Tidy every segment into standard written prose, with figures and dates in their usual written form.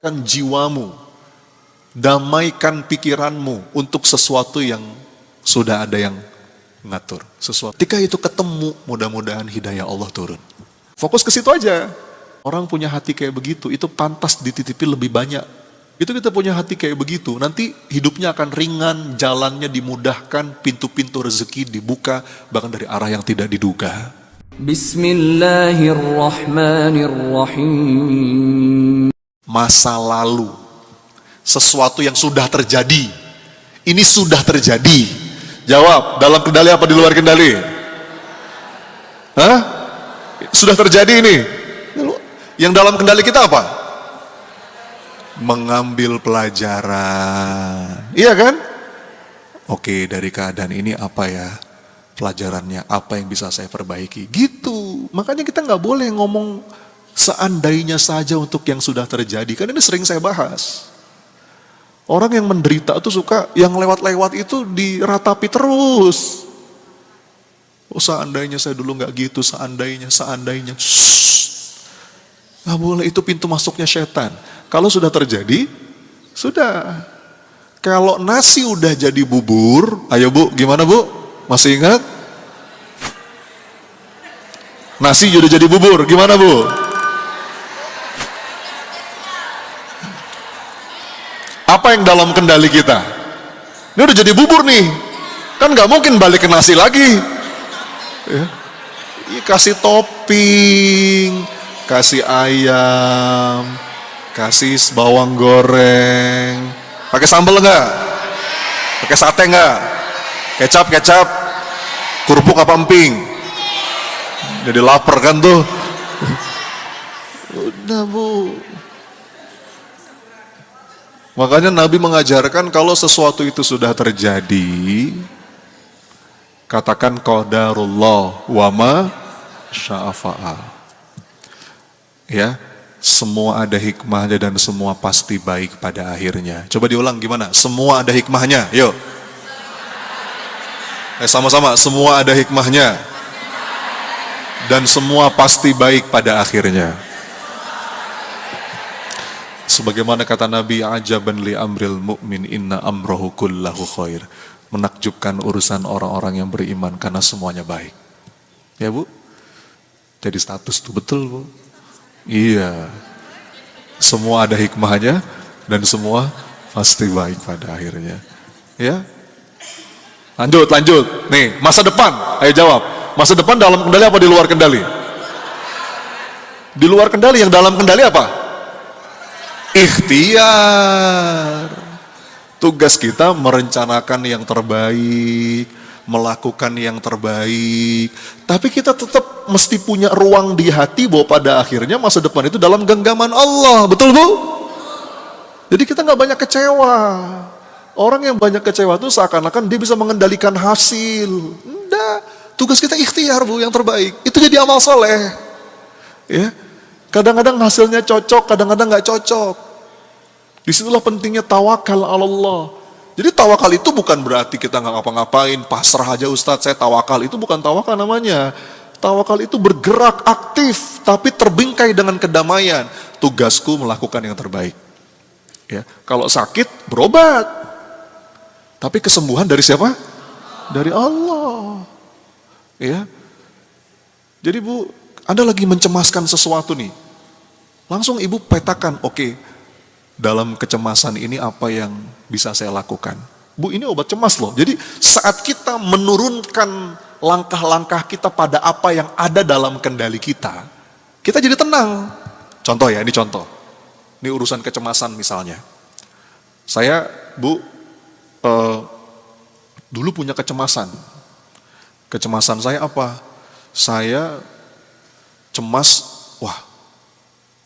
Kan jiwamu, damaikan pikiranmu untuk sesuatu yang sudah ada yang ngatur. Ketika itu ketemu, mudah-mudahan hidayah Allah turun. Fokus ke situ aja. Orang punya hati kayak begitu, itu pantas dititipi lebih banyak. Itu kita punya hati kayak begitu, nanti hidupnya akan ringan, jalannya dimudahkan, pintu-pintu rezeki dibuka, bahkan dari arah yang tidak diduga. Bismillahirrahmanirrahim. Masa lalu, sesuatu yang sudah terjadi, ini sudah terjadi. Jawab, dalam kendali apa di luar kendali? Hah? Sudah terjadi ini. Yang dalam kendali kita apa? Mengambil pelajaran. Iya kan? Oke, dari keadaan ini apa ya pelajarannya? Apa yang bisa saya perbaiki? Gitu. Makanya kita nggak boleh ngomong seandainya saja untuk yang sudah terjadi. Kan ini sering saya bahas. Orang yang menderita itu suka yang lewat-lewat itu diratapi terus. Oh, seandainya saya dulu nggak gitu, seandainya. Nggak boleh, itu pintu masuknya setan. Kalau sudah terjadi, sudah. Kalau nasi udah jadi bubur, ayo Bu, gimana Bu? Masih ingat? Nasi udah jadi bubur, gimana Bu? Apa yang dalam kendali kita? Ini udah jadi bubur nih, kan nggak mungkin balik ke nasi lagi. Ya. Kasih topping, kasih ayam, kasih bawang goreng, pakai sambal enggak? Pakai sate enggak? Kecap, kerupuk apa emping? Jadi lapar kan tuh. Udah Bu. Makanya Nabi mengajarkan kalau sesuatu itu sudah terjadi, katakan qadarullah wa ma syaa fa'al. Ya, semua ada hikmahnya dan semua pasti baik pada akhirnya. Coba diulang gimana? Semua ada hikmahnya. Yuk. Sama-sama, semua ada hikmahnya. Dan semua pasti baik pada akhirnya. Sebagaimana kata Nabi, ajaban li amril mu'min inna amrohu kullahu khair. Menakjubkan urusan orang-orang yang beriman karena semuanya baik. Ya Bu? Jadi status itu betul Bu. Iya. Semua ada hikmahnya dan semua pasti baik pada akhirnya. Ya? Lanjut. Nih, masa depan. Ayo jawab. Masa depan dalam kendali apa di luar kendali? Di luar kendali, yang dalam kendali apa? Ikhtiar. Tugas kita merencanakan yang terbaik, melakukan yang terbaik. Tapi kita tetap mesti punya ruang di hati bahwa pada akhirnya masa depan itu dalam genggaman Allah. Betul Bu? Jadi kita nggak banyak kecewa. Orang yang banyak kecewa itu seakan-akan dia bisa mengendalikan hasil. Enggak. Tugas kita ikhtiar Bu, yang terbaik. Itu jadi amal soleh. Ya. Kadang-kadang hasilnya cocok, kadang-kadang nggak cocok. Disitulah pentingnya tawakal Allah. Jadi tawakal itu bukan berarti kita nggak ngapa-ngapain, pasrah aja Ustadz, saya tawakal. Itu bukan tawakal namanya. Tawakal itu bergerak aktif, tapi terbingkai dengan kedamaian. Tugasku melakukan yang terbaik. Ya, kalau sakit berobat. Tapi kesembuhan dari siapa? Dari Allah. Ya. Jadi Bu, Anda lagi mencemaskan sesuatu nih. Langsung Ibu petakan, oke, dalam kecemasan ini apa yang bisa saya lakukan? Bu, ini obat cemas loh. Jadi saat kita menurunkan langkah-langkah kita pada apa yang ada dalam kendali kita, kita jadi tenang. Contoh ya, ini contoh. Ini urusan kecemasan misalnya. Saya, Bu, dulu punya kecemasan. Kecemasan saya apa? Saya cemas, wah,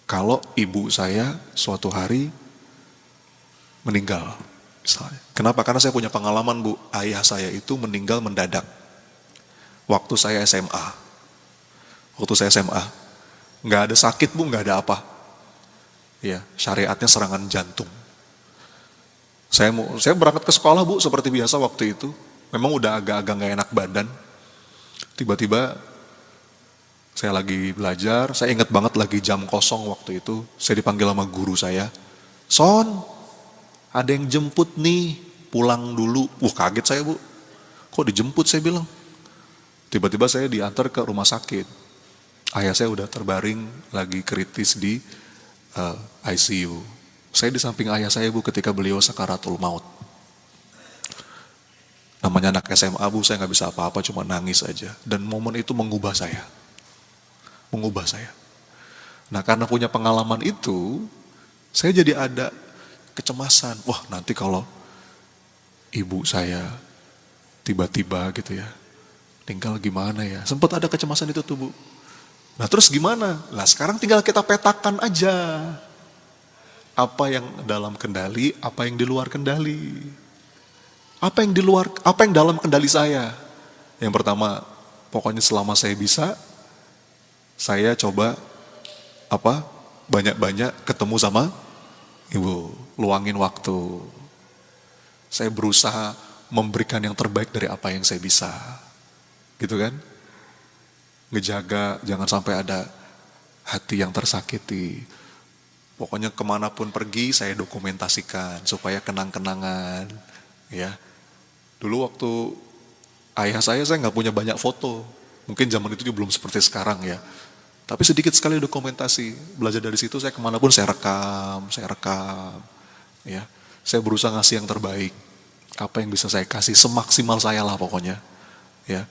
kalau ibu saya suatu hari meninggal, misalnya. Kenapa? Karena saya punya pengalaman Bu, ayah saya itu meninggal mendadak. Waktu saya SMA. Nggak ada sakit Bu, nggak ada apa. Ya, syariatnya serangan jantung. Saya berangkat ke sekolah Bu, seperti biasa waktu itu. Memang udah agak-agak nggak enak badan. Tiba-tiba saya lagi belajar, saya ingat banget lagi jam kosong waktu itu, saya dipanggil sama guru saya, Son, ada yang jemput nih, pulang dulu. Kaget saya bu, kok dijemput saya bilang. Tiba-tiba saya diantar ke rumah sakit. Ayah saya udah terbaring lagi kritis di ICU. Saya di samping ayah saya bu ketika beliau sakaratul maut. Namanya anak SMA bu, saya nggak bisa apa-apa, cuma nangis aja. Dan momen itu mengubah saya. Nah karena punya pengalaman itu, saya jadi ada kecemasan. Wah nanti kalau ibu saya tiba-tiba gitu ya, tinggal gimana ya. Sempat ada kecemasan itu tuh bu. Nah terus gimana? Nah sekarang tinggal kita petakan aja. Apa yang dalam kendali, apa yang di luar kendali. Apa yang dalam kendali saya. Yang pertama, pokoknya selama saya bisa, saya coba banyak-banyak ketemu sama ibu, luangin waktu. Saya berusaha memberikan yang terbaik dari apa yang saya bisa. Gitu kan? Ngejaga jangan sampai ada hati yang tersakiti. Pokoknya kemanapun pergi saya dokumentasikan supaya kenang-kenangan. Ya, dulu waktu ayah saya nggak punya banyak foto. Mungkin zaman itu juga belum seperti sekarang ya. Tapi sedikit sekali dokumentasi. Belajar dari situ saya kemanapun saya rekam. Ya, saya berusaha ngasih yang terbaik. Apa yang bisa saya kasih semaksimal saya lah pokoknya. Ya.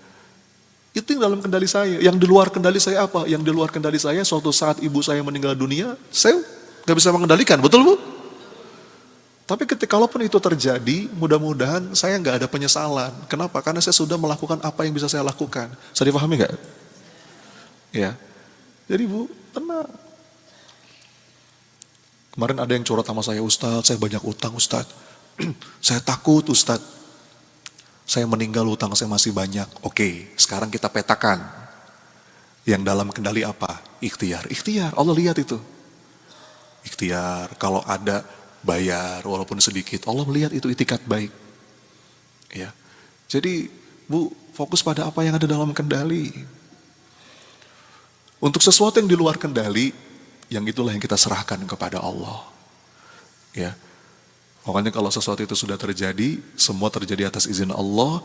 Itu yang dalam kendali saya. Yang di luar kendali saya apa? Yang di luar kendali saya suatu saat ibu saya meninggal dunia, saya gak bisa mengendalikan, betul bu? Tapi kalaupun itu terjadi, mudah-mudahan saya gak ada penyesalan. Kenapa? Karena saya sudah melakukan apa yang bisa saya lakukan. Bisa dipahami gak? Ya. Jadi bu, tenang. Kemarin ada yang curhat sama saya, Ustadz, saya banyak utang Ustadz. Saya takut Ustadz. Saya meninggal utang saya masih banyak. Oke, sekarang kita petakan. Yang dalam kendali apa? Ikhtiar. Allah lihat itu. Ikhtiar, kalau ada bayar walaupun sedikit. Allah melihat itu itikat baik. Ya. Jadi, bu, fokus pada apa yang ada dalam kendali. Untuk sesuatu yang di luar kendali, yang itulah yang kita serahkan kepada Allah. Ya. Makanya kalau sesuatu itu sudah terjadi, semua terjadi atas izin Allah,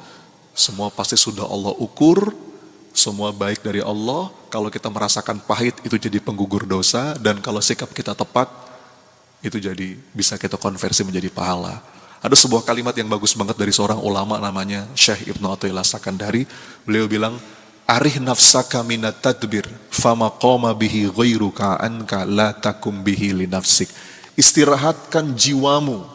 semua pasti sudah Allah ukur, semua baik dari Allah. Kalau kita merasakan pahit, itu jadi penggugur dosa, dan kalau sikap kita tepat, itu jadi bisa kita konversi menjadi pahala. Ada sebuah kalimat yang bagus banget dari seorang ulama namanya Syekh Ibnu Athaillah Sakandari. Beliau bilang, arih nafsaka minat tadbir, fama qoma bihi ghairuka anka la takum bihi li nafsik. Istirahatkan jiwamu,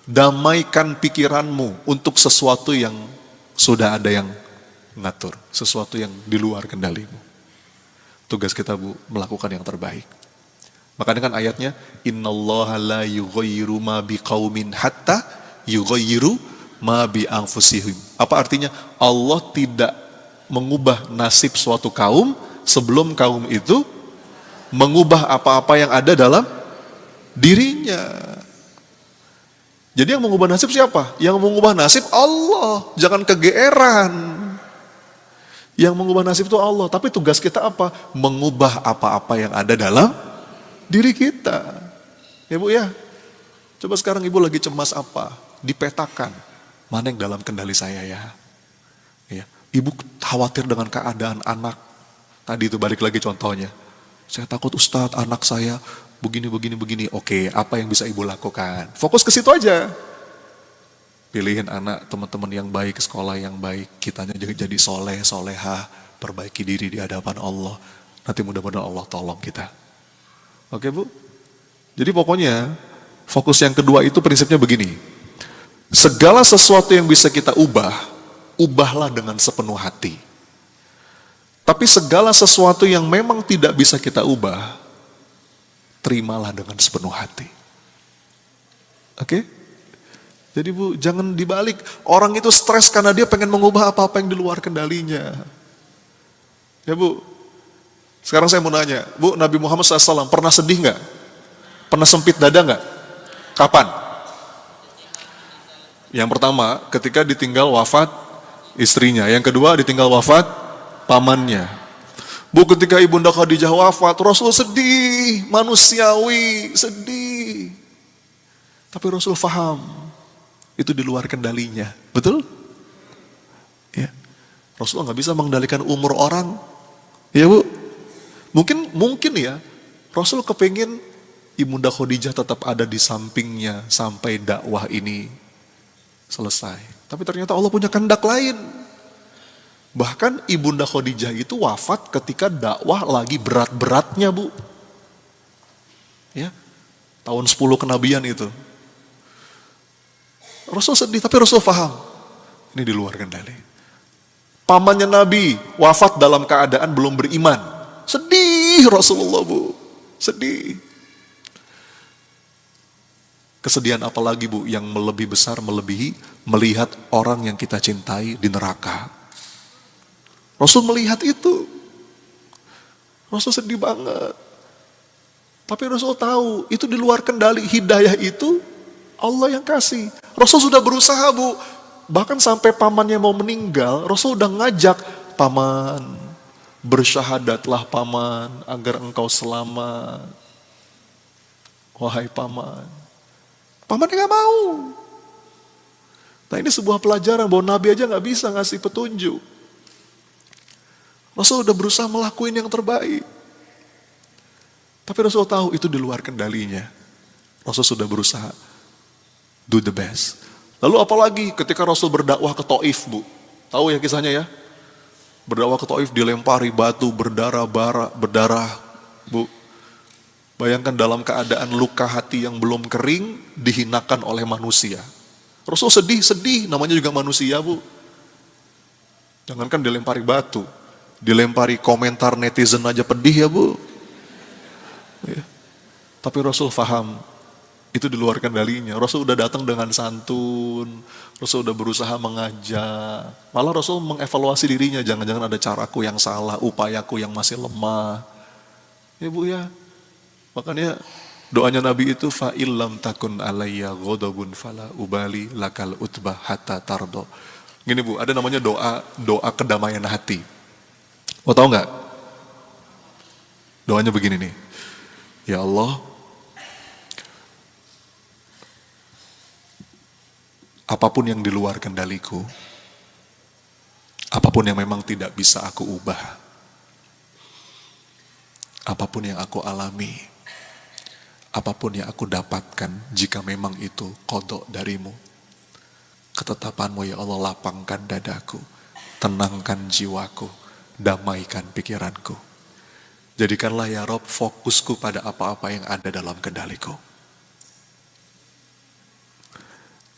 damaikan pikiranmu untuk sesuatu yang sudah ada yang ngatur, sesuatu yang di luar kendalimu. Tugas kita bu, melakukan yang terbaik. Makanya kan ayatnya, innallaha la yughayyiru ma biqaumin hatta yughayyiru ma bi anfusihim. Apa artinya? Allah tidak mengubah nasib suatu kaum sebelum kaum itu mengubah apa-apa yang ada dalam dirinya. Jadi yang mengubah nasib siapa? Yang mengubah nasib Allah. Jangan kegeeran. Yang mengubah nasib itu Allah. Tapi tugas kita apa? Mengubah apa-apa yang ada dalam diri kita. Ya bu ya. Coba sekarang ibu lagi cemas apa? Dipetakan. Mana yang dalam kendali saya ya? Ya. Ibu khawatir dengan keadaan anak. Tadi itu balik lagi contohnya. Saya takut Ustadz anak saya begini. Oke, apa yang bisa ibu lakukan? Fokus ke situ aja. Pilihin anak, teman-teman yang baik, sekolah yang baik. Kitanya jadi soleh, solehah. Perbaiki diri di hadapan Allah. Nanti mudah-mudahan Allah tolong kita. Oke bu? Jadi pokoknya, fokus yang kedua itu prinsipnya begini. Segala sesuatu yang bisa kita ubahlah dengan sepenuh hati. Tapi segala sesuatu yang memang tidak bisa kita ubah, terimalah dengan sepenuh hati. Oke? Jadi bu, jangan dibalik. Orang itu stres karena dia pengen mengubah apa-apa yang di luar kendalinya. Ya bu, sekarang saya mau nanya, bu, Nabi Muhammad SAW pernah sedih nggak? Pernah sempit dada nggak? Kapan? Yang pertama, ketika ditinggal wafat istrinya. Yang kedua, ditinggal wafat pamannya. Bu, ketika Ibunda Khadijah wafat, Rasul sedih, manusiawi, sedih. Tapi Rasul faham, itu di luar kendalinya. Betul? Ya. Rasulullah nggak bisa mengendalikan umur orang. Ya Bu? Mungkin ya, Rasul kepingin Ibunda Khadijah tetap ada di sampingnya sampai dakwah ini selesai. Tapi ternyata Allah punya kehendak lain. Bahkan Ibunda Khadijah itu wafat ketika dakwah lagi berat-beratnya Bu. Ya, tahun 10 kenabian itu. Rasul sedih, tapi Rasul paham. Ini di luar kendali. Pamannya Nabi wafat dalam keadaan belum beriman. Sedih Rasulullah Bu. Sedih. Kesedihan apa lagi Bu yang lebih besar melebihi melihat orang yang kita cintai di neraka. Rasul melihat itu. Rasul sedih banget. Tapi Rasul tahu itu di luar kendali. Hidayah itu Allah yang kasih. Rasul sudah berusaha Bu. Bahkan sampai pamannya mau meninggal, Rasul udah ngajak, paman, bersyahadatlah paman agar engkau selamat. Wahai paman. Pamannya gak mau. Nah ini sebuah pelajaran bahwa Nabi aja gak bisa ngasih petunjuk. Rasul udah berusaha melakukan yang terbaik. Tapi Rasul tahu itu di luar kendalinya. Rasul sudah berusaha do the best. Lalu apalagi ketika Rasul berdakwah ke Taif Bu. Tahu ya kisahnya ya? Berdakwah ke Taif dilempari batu berdarah Bu. Bayangkan dalam keadaan luka hati yang belum kering, dihinakan oleh manusia. Rasul sedih, namanya juga manusia Bu. Jangankan dilempari batu, dilempari komentar netizen aja pedih ya Bu. Ya. Tapi Rasul faham, itu di luar kendalinya. Rasul udah datang dengan santun, Rasul udah berusaha mengajak. Malah Rasul mengevaluasi dirinya, jangan-jangan ada caraku yang salah, upayaku yang masih lemah. Ya Bu ya. Makanya doanya Nabi itu fa illam takun alayya ghadabun fala ubali lakal utbah hatta tardo. Gini Bu, ada namanya doa kedamaian hati. Mau tahu nggak? Doanya begini nih. Ya Allah, apapun yang di luar kendaliku, apapun yang memang tidak bisa aku ubah, apapun yang aku alami, apapun yang aku dapatkan, jika memang itu qada darimu, ketetapanmu ya Allah, lapangkan dadaku, tenangkan jiwaku, damaikan pikiranku. Jadikanlah ya Rob fokusku pada apa-apa yang ada dalam kendaliku.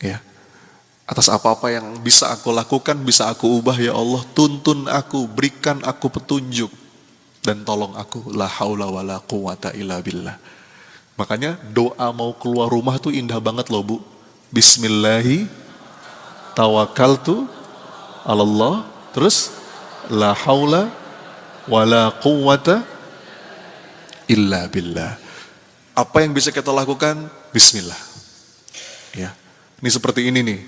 Ya, atas apa-apa yang bisa aku lakukan, bisa aku ubah ya Allah, tuntun aku, berikan aku petunjuk, dan tolong aku, la haula wa la quwata illa billah. Makanya doa mau keluar rumah tuh indah banget loh Bu. Bismillahi tawakkaltu alallah, terus la haula wa la quwata illa billah. Apa yang bisa kita lakukan? Bismillah. Ya, ini seperti ini nih.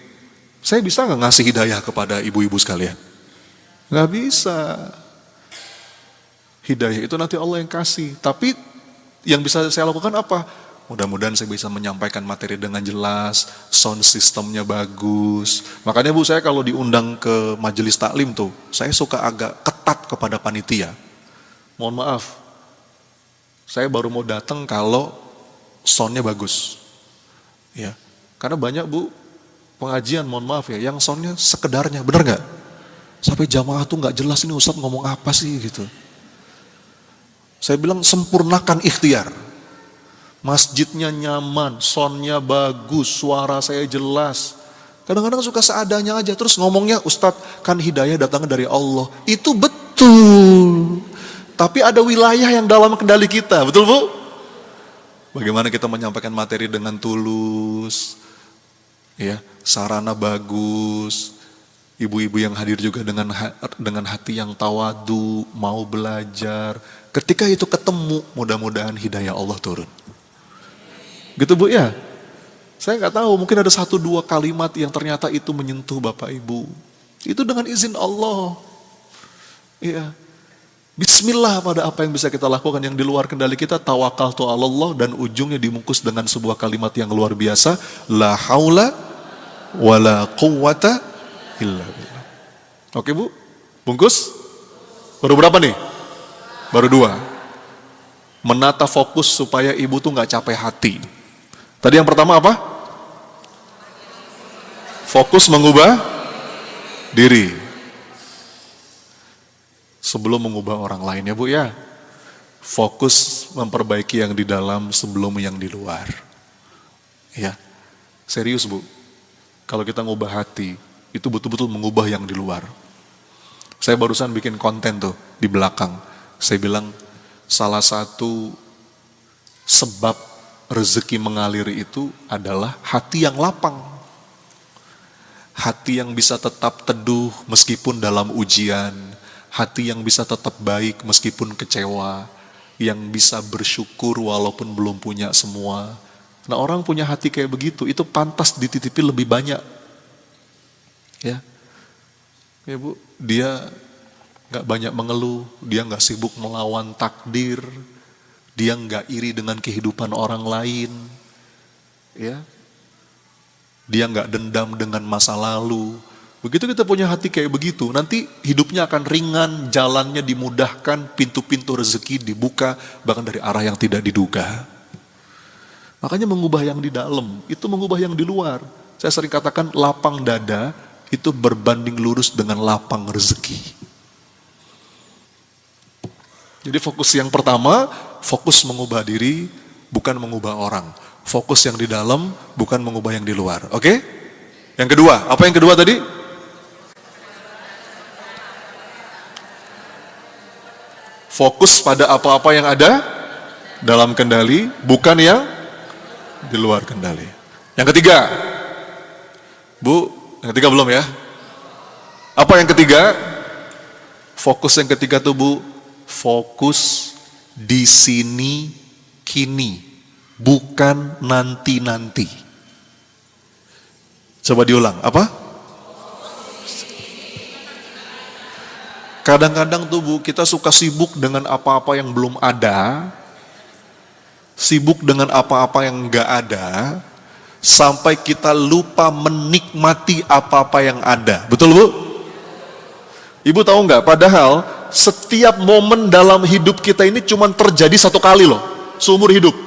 Saya bisa nggak ngasih hidayah kepada ibu-ibu sekalian? Nggak bisa. Hidayah itu nanti Allah yang kasih. Tapi yang bisa saya lakukan apa? Mudah-mudahan saya bisa menyampaikan materi dengan jelas, sound systemnya bagus. Makanya Bu, saya kalau diundang ke majelis taklim tuh, saya suka agak ketat kepada panitia. Mohon maaf, saya baru mau datang kalau soundnya bagus. Ya, karena banyak Bu, pengajian mohon maaf ya, yang soundnya sekedarnya, bener nggak? Sampai jamaah tuh nggak jelas ini Ustadz ngomong apa sih gitu. Saya bilang sempurnakan ikhtiar. Masjidnya nyaman, soundnya bagus, suara saya jelas. Kadang-kadang suka seadanya aja, terus ngomongnya Ustadz kan hidayah datangnya dari Allah. Itu betul. Tapi ada wilayah yang dalam kendali kita, betul Bu? Bagaimana kita menyampaikan materi dengan tulus, ya, sarana bagus, ibu-ibu yang hadir juga dengan hati yang tawadu, mau belajar. Ketika itu ketemu, mudah-mudahan hidayah Allah turun. Gitu Bu ya? Saya nggak tahu, mungkin ada 1-2 kalimat yang ternyata itu menyentuh Bapak Ibu. Itu dengan izin Allah. Iya. Bismillah pada apa yang bisa kita lakukan yang di luar kendali kita, tawakaltu 'alallah, dan ujungnya dimungkus dengan sebuah kalimat yang luar biasa, la haula wala quwwata illa billah. Oke Bu, bungkus? Baru berapa nih? Baru 2. Menata fokus supaya ibu tuh nggak capek hati. Tadi yang pertama apa? Fokus mengubah diri. Sebelum mengubah orang lain ya Bu ya. Fokus memperbaiki yang di dalam sebelum yang di luar. Ya, serius Bu. Kalau kita ngubah hati, itu betul-betul mengubah yang di luar. Saya barusan bikin konten tuh di belakang. Saya bilang salah satu sebab rezeki mengalir itu adalah hati yang lapang. Hati yang bisa tetap teduh meskipun dalam ujian. Hati yang bisa tetap baik meskipun kecewa, yang bisa bersyukur walaupun belum punya semua. Nah, orang punya hati kayak begitu, itu pantas dititipi lebih banyak. Ya, ya Bu, dia nggak banyak mengeluh, dia nggak sibuk melawan takdir, dia nggak iri dengan kehidupan orang lain, ya, dia nggak dendam dengan masa lalu. Begitu kita punya hati kayak begitu, nanti hidupnya akan ringan, jalannya dimudahkan, pintu-pintu rezeki dibuka, bahkan dari arah yang tidak diduga. Makanya mengubah yang di dalam, itu mengubah yang di luar. Saya sering katakan lapang dada, itu berbanding lurus dengan lapang rezeki. Jadi fokus yang pertama, fokus mengubah diri, bukan mengubah orang. Fokus yang di dalam, bukan mengubah yang di luar. Oke? Yang kedua, apa yang kedua tadi? Fokus pada apa-apa yang ada dalam kendali, bukan yang di luar kendali. Yang ketiga, Bu, yang ketiga belum ya? Apa yang ketiga? Fokus yang ketiga tuh Bu, fokus di sini kini, bukan nanti-nanti. Coba diulang, apa? Kadang-kadang tuh Bu, kita suka sibuk dengan apa-apa yang belum ada, sibuk dengan apa-apa yang enggak ada, sampai kita lupa menikmati apa-apa yang ada. Betul Bu? Ibu tahu enggak, padahal setiap momen dalam hidup kita ini cuma terjadi satu kali loh, seumur hidup.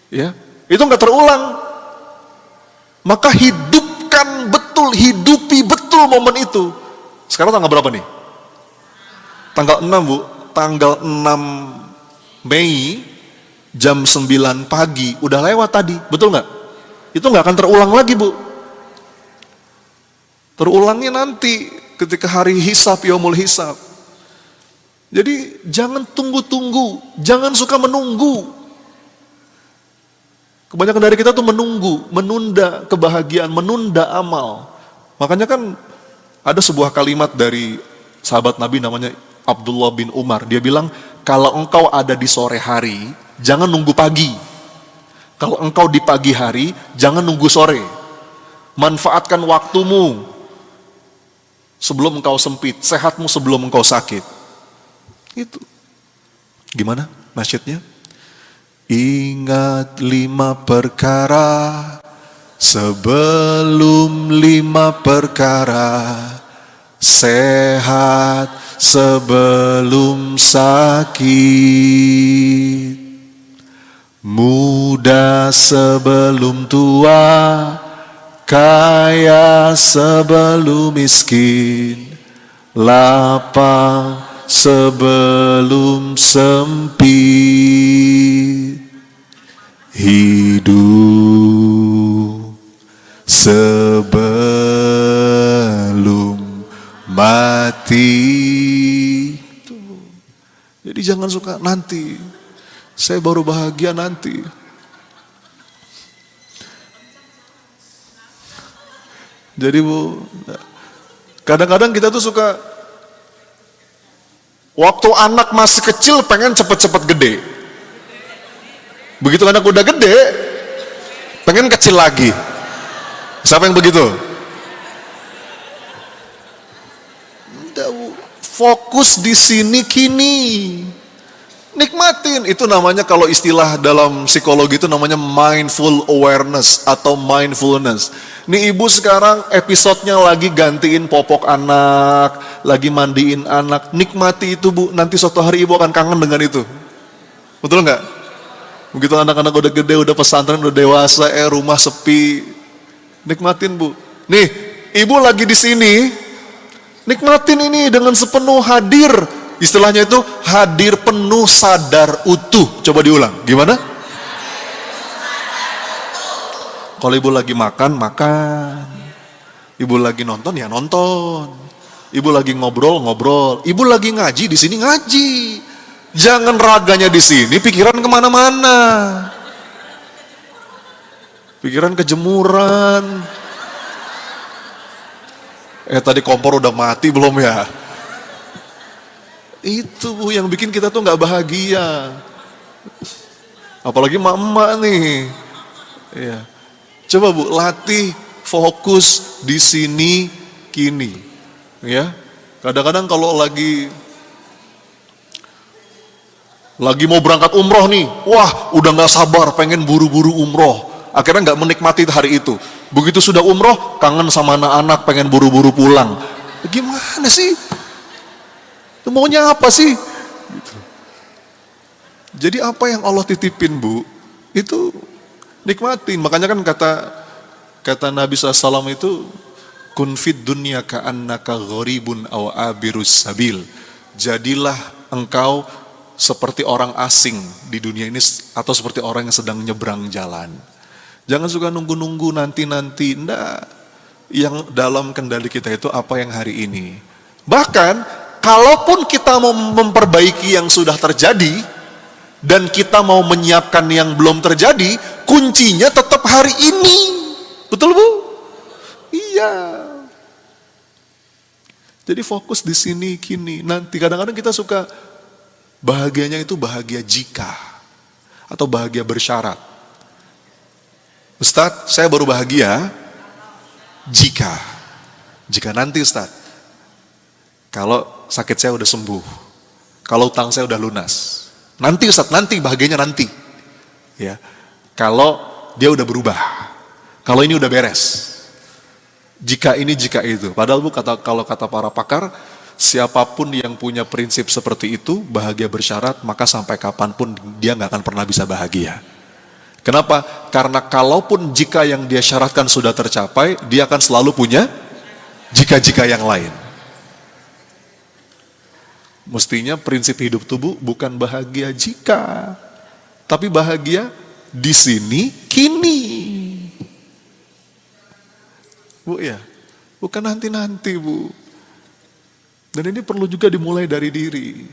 Ya, itu enggak terulang. Maka hidupkan betul, hidupi betul momen itu. Sekarang tanggal berapa nih? Tanggal 6 Bu, tanggal 6 Mei jam 9 pagi, udah lewat tadi, betul nggak? Itu nggak akan terulang lagi Bu. Terulangnya nanti ketika hari hisab, yaumul hisab. Jadi jangan tunggu-tunggu, jangan suka menunggu. Kebanyakan dari kita tuh menunggu, menunda kebahagiaan, menunda amal. Makanya kan ada sebuah kalimat dari sahabat Nabi namanya Abdullah bin Umar, dia bilang, kalau engkau ada di sore hari, jangan nunggu pagi. Kalau engkau di pagi hari, jangan nunggu sore. Manfaatkan waktumu sebelum engkau sempit, sehatmu sebelum engkau sakit. Itu. Gimana nasyidnya? Ingat 5 perkara sebelum 5 perkara, sehat sebelum sakit, muda sebelum tua, kaya sebelum miskin, lapang sebelum sempit, hidup sebelum mati. Jadi jangan suka nanti, saya baru bahagia nanti. Jadi Bu, kadang-kadang kita tuh suka, waktu anak masih kecil pengen cepet-cepet gede. Begitu anak udah gede, pengen kecil lagi. Siapa yang begitu? Fokus di sini kini. Nikmatin, itu namanya kalau istilah dalam psikologi itu namanya mindful awareness atau mindfulness. Nih ibu sekarang episodenya lagi gantiin popok anak, lagi mandiin anak. Nikmati itu bu, nanti suatu hari ibu akan kangen dengan itu. Betul nggak? Begitu anak-anak udah gede, udah pesantren, udah dewasa, rumah sepi. Nikmatin bu. Nih, ibu lagi di sini, nikmatin ini dengan sepenuh hadir. Istilahnya itu hadir penuh sadar utuh. Coba diulang, gimana? Kalau ibu lagi makan, makan. Ibu lagi nonton, ya nonton. Ibu lagi ngobrol, ngobrol. Ibu lagi ngaji, di sini ngaji. Jangan raganya di sini, pikiran kemana-mana. Pikiran kejemuran. Tadi kompor udah mati belum ya? Itu bu yang bikin kita tuh nggak bahagia. Apalagi emak-emak nih. Iya. Coba bu latih fokus di sini kini. Ya. Kadang-kadang kalau lagi mau berangkat umroh nih, wah udah nggak sabar pengen buru-buru umroh. Akhirnya nggak menikmati hari itu. Begitu sudah umroh, kangen sama anak-anak, pengen buru-buru pulang. Gimana sih? Itu maunya apa sih? Gitu. Jadi apa yang Allah titipin bu, itu nikmatin. Makanya kan kata Nabi SAW itu, kun fid dunya ka'annaka gharibun aw abirus sabil. Jadilah engkau seperti orang asing di dunia ini atau seperti orang yang sedang nyebrang jalan. Jangan suka nunggu-nunggu nanti-nanti. Enggak. Yang dalam kendali kita itu apa yang hari ini. Bahkan kalaupun kita mau memperbaiki yang sudah terjadi dan kita mau menyiapkan yang belum terjadi, kuncinya tetap hari ini. Betul bu? Iya. Jadi fokus di sini kini. Nanti kadang-kadang kita suka bahagianya itu bahagia jika atau bahagia bersyarat. Ustadz, saya baru bahagia jika nanti Ustadz, kalau sakit saya udah sembuh, kalau utang saya udah lunas, nanti Ustadz, nanti bahagianya nanti, ya. Kalau dia udah berubah, kalau ini udah beres, jika ini jika itu. Padahal bu kalau kata para pakar, siapapun yang punya prinsip seperti itu bahagia bersyarat, maka sampai kapanpun dia nggak akan pernah bisa bahagia. Kenapa? Karena kalaupun jika yang dia syaratkan sudah tercapai, dia akan selalu punya jika-jika yang lain. Mestinya prinsip hidup tubuh bukan bahagia jika, tapi bahagia di sini kini. Bu ya, bukan nanti-nanti bu. Dan ini perlu juga dimulai dari diri.